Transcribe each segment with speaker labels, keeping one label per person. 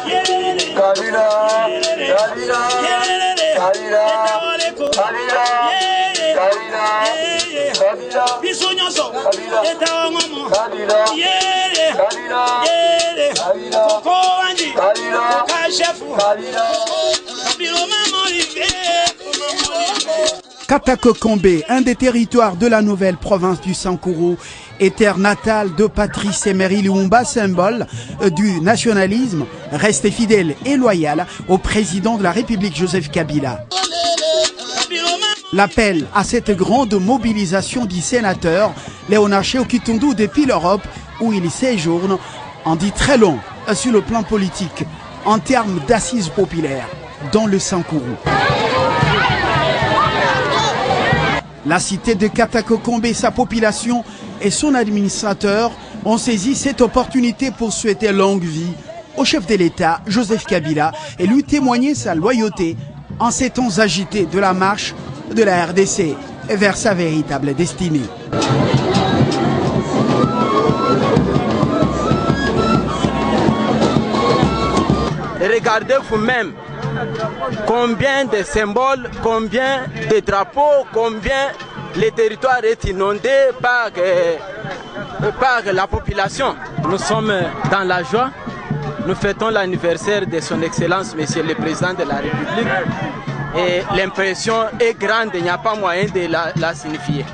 Speaker 1: Kabila, Kabila, Kabila, Kabila, Kabila,
Speaker 2: Katako Kombe, un des territoires de la nouvelle province du Sankuru, est terre natale de Patrice Emery Lumumba, symbole du nationalisme, resté fidèle et loyal au président de la République Joseph Kabila. L'appel à cette grande mobilisation du sénateur Léonard Shehu Kitundu depuis l'Europe où il séjourne en dit très long sur le plan politique en termes d'assises populaires dans le Sankuru. La cité de Katako Kombe, sa population et son administrateur ont saisi cette opportunité pour souhaiter longue vie au chef de l'État, Joseph Kabila, et lui témoigner sa loyauté en ces temps agités de la marche de la RDC vers sa véritable destinée.
Speaker 3: Regardez vous-même combien de symboles, combien de drapeaux, combien le territoire est inondé par la population. Nous sommes dans la joie. Nous fêtons l'anniversaire de son Excellence, Monsieur le Président de la République. Et l'impression est grande, il n'y a pas moyen de la signifier.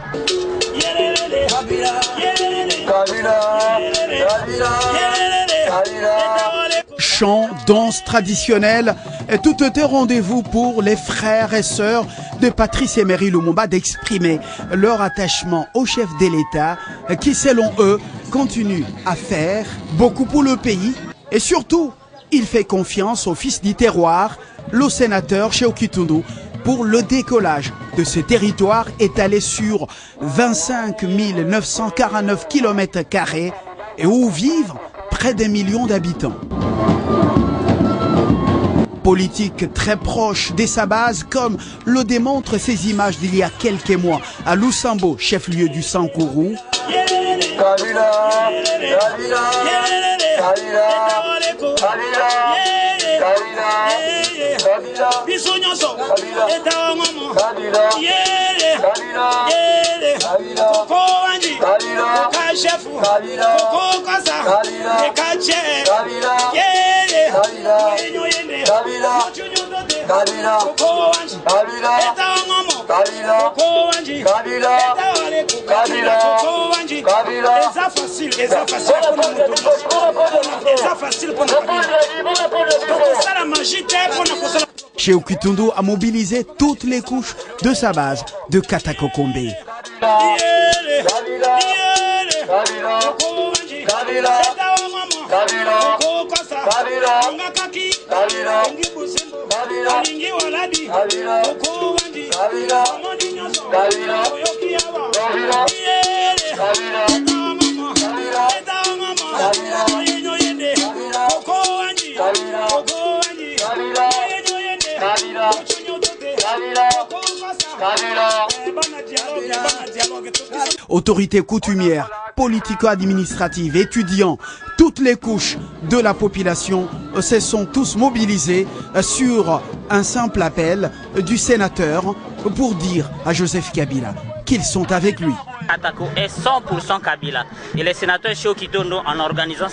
Speaker 2: Chants, danses traditionnelles, tout était rendez-vous pour les frères et sœurs de Patrice Emery Lumumba d'exprimer leur attachement au chef de l'État qui, selon eux, continue à faire beaucoup pour le pays. Et surtout, il fait confiance au fils du terroir, le sénateur Shehu Kitundu, pour le décollage de ce territoire étalé sur 25 949 km² et où vivent près d'un million d'habitants. Politique très proche de sa base, comme le démontrent ces images d'il y a quelques mois à Lusambo, chef-lieu du Sankuru. Shehu Kitundu a mobilisé toutes les couches de sa base de Katako Kombe. Autorités coutumières, politico-administratives, étudiants, toutes les couches de la population se sont tous mobilisés sur un simple appel du sénateur pour dire à Joseph Kabila qu'ils sont avec lui.
Speaker 4: Katako est 100% Kabila. Et le sénateur Shehu Kitundu, en organisant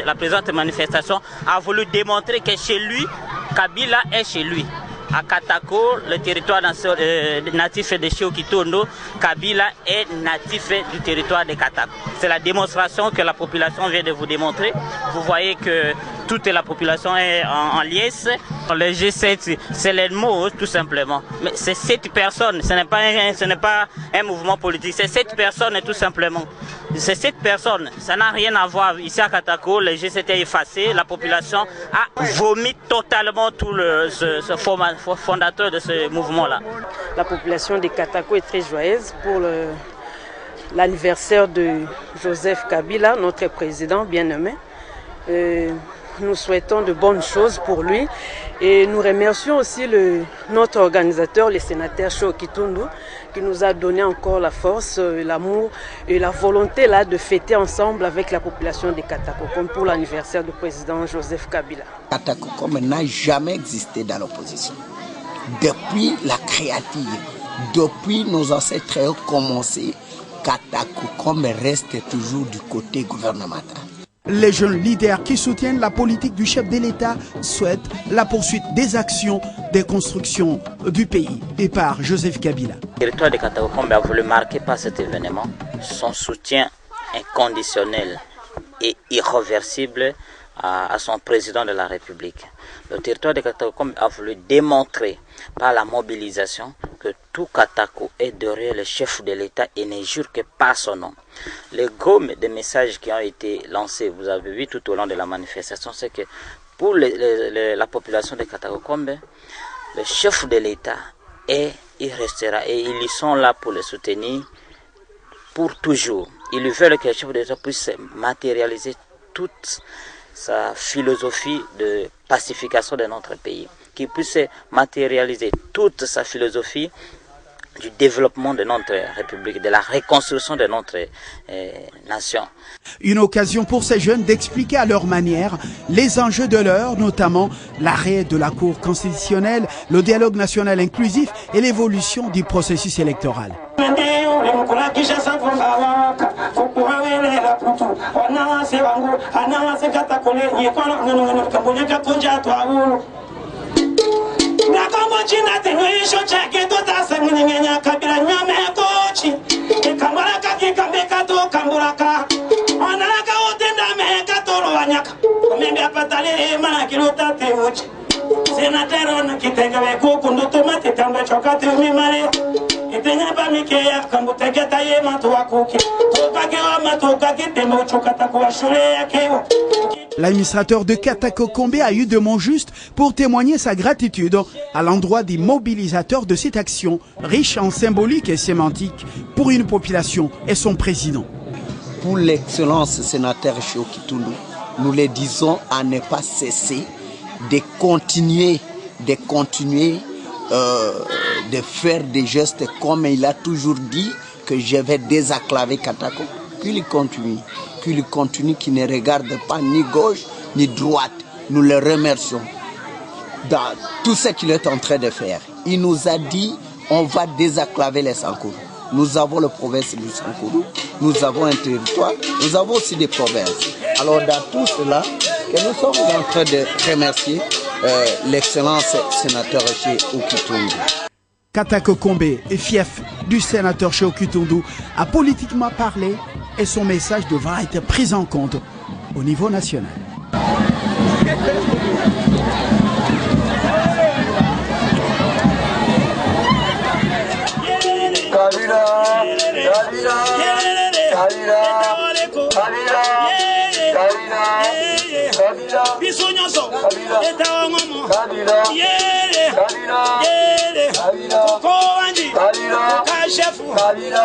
Speaker 4: la présente manifestation, a voulu démontrer que chez lui, Kabila est chez lui. À Katako, le territoire natif de Shehu Kitundu, Kabila est natif du territoire de Katako. C'est la démonstration que la population vient de vous démontrer. Vous voyez que toute la population est en liesse. Le G7, c'est le mot tout simplement. Mais c'est 7 personnes, ce n'est pas un mouvement politique, c'est 7 personnes tout simplement. C'est 7 personnes, ça n'a rien à voir. Ici à Katako, le G7 est effacé, la population a vomi totalement tout ce fondateur de ce mouvement-là.
Speaker 5: La population de Katako est très joyeuse pour l'anniversaire de Joseph Kabila, notre président bien-aimé. nous souhaitons de bonnes choses pour lui et nous remercions aussi notre organisateur, le sénateur Cheo Kitundu, qui nous a donné encore la force, l'amour et la volonté là, de fêter ensemble avec la population de Katakokombe pour l'anniversaire du président Joseph Kabila.
Speaker 6: Katakokombe n'a jamais existé dans l'opposition. Depuis la créative, depuis nos ancêtres ont commencé, Katakokombe reste toujours du côté gouvernemental.
Speaker 2: Les jeunes leaders qui soutiennent la politique du chef de l'État souhaitent la poursuite des actions de construction du pays et par Joseph Kabila.
Speaker 4: Le territoire de Katakokombe a voulu marquer par cet événement son soutien inconditionnel et irréversible à son président de la République. Le territoire de Katakokombe a voulu démontrer par la mobilisation que tout Katako est derrière le chef de l'État et ne jure que par son nom. Les gros des messages qui ont été lancés, vous avez vu tout au long de la manifestation, c'est que pour la population de Katakokombe, le chef de l'État il restera et ils sont là pour le soutenir pour toujours. Ils veulent que le chef de l'État puisse matérialiser toute sa philosophie de pacification de notre pays, qui puisse matérialiser toute sa philosophie du développement de notre République, de la reconstruction de notre nation.
Speaker 2: Une occasion pour ces jeunes d'expliquer à leur manière les enjeux de l'heure, notamment l'arrêt de la Cour constitutionnelle, le dialogue national inclusif et l'évolution du processus électoral. L'administrateur de Katakokombe a eu de mots justes pour témoigner sa gratitude à l'endroit des mobilisateurs de cette action riche en symbolique et sémantique pour une population et son président.
Speaker 6: Pour l'excellence sénateur Cheo Kitundu, nous les disons à ne pas cesser de continuer de faire des gestes comme il a toujours dit que je vais désenclaver Katako. Qu'il continue, qu'il ne regarde pas ni gauche ni droite. Nous le remercions dans tout ce qu'il est en train de faire. Il nous a dit on va désenclaver les Sankourou. Nous avons le province du Sankourou, nous avons un territoire, nous avons aussi des provinces. Alors dans tout cela, que nous sommes en train de remercier l'excellence sénateur Cheo Kitundu.
Speaker 2: Katakokombe est fief du sénateur Cheo Kitundu a politiquement parlé et son message devra être pris en compte au niveau national.
Speaker 1: Kabila, Kabila, Kabila, Kabila, Kabila, Kabila, Bisonyoso, Kabila, Kabila, Kabila, Kabila, Kabila, Kabila,